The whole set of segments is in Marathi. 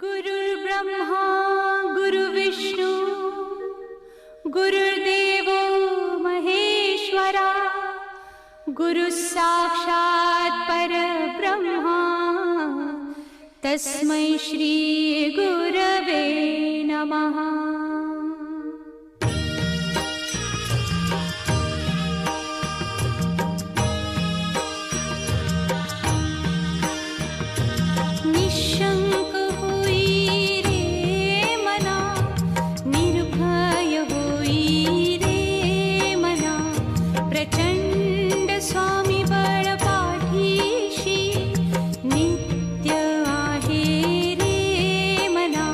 गुरुर्ब्रह्मा गुरुविष्णू गुरुर्देवो महेश्वरा गुरुः साक्षात् परब्रह्मा तस्मै श्री गुरवे नमः। निशंक होई रे मना, निर्भय होई रे मना, प्रचंड स्वामी बळ पाठीशी नित्य आहे रे मना।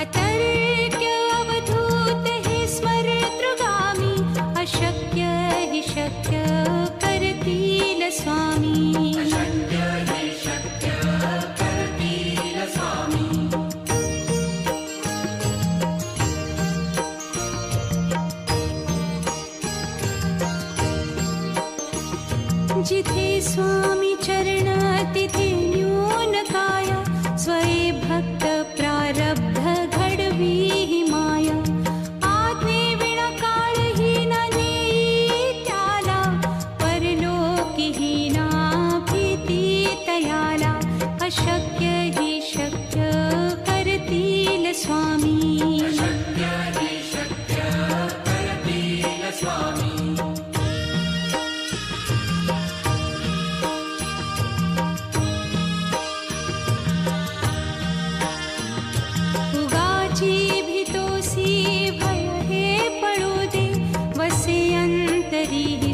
अतर्क्य अवधूत हे स्मरतृगामी, अशक्य हि शक्य करतील स्वामी। जिथे स्वामी चरण तिथे न्यून काय, स्वये भक्त प्रारब्ध घडवी ही माया। आज्ञे विना काळही न नेई त्याला, परलोकी ही ना भीती तयाला। अशक्य ही शक्य करतील स्वामी।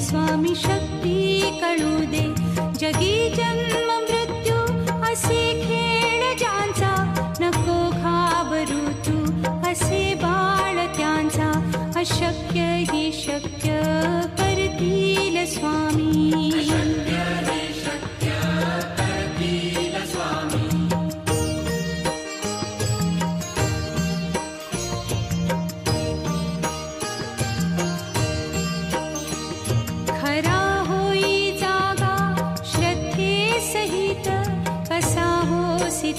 स्वामी शक्ती कळू दे, जगी जन्म मृत्यू असे खेळ ज्यांचा। नको घाबरू तू असे बाळ त्यांचा, अशक्य ही शक्य करतील स्वामी।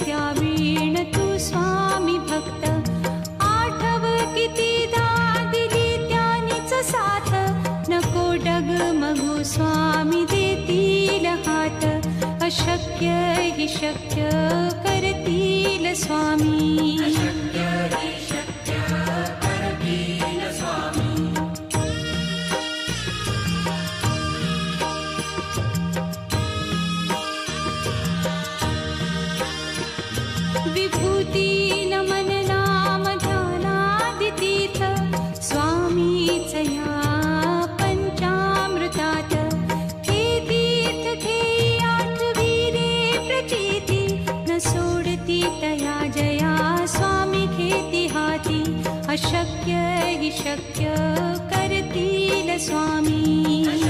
त्यावीण तू स्वामी भक्त, आठव कितीदा दिली त्यानीच साथ। नको डगमगू स्वामी देतील हात, अशक्य हि शक्य करतील स्वामी। विभूती नमन नाम ध्यानादितीर्थ, स्वामीच या पंचामृतात। हे तीर्थ घेई आठवी रे प्रचिती, न सोडती तया जया स्वामी घेती हाती। अशक्य हि शक्य करतील स्वामी।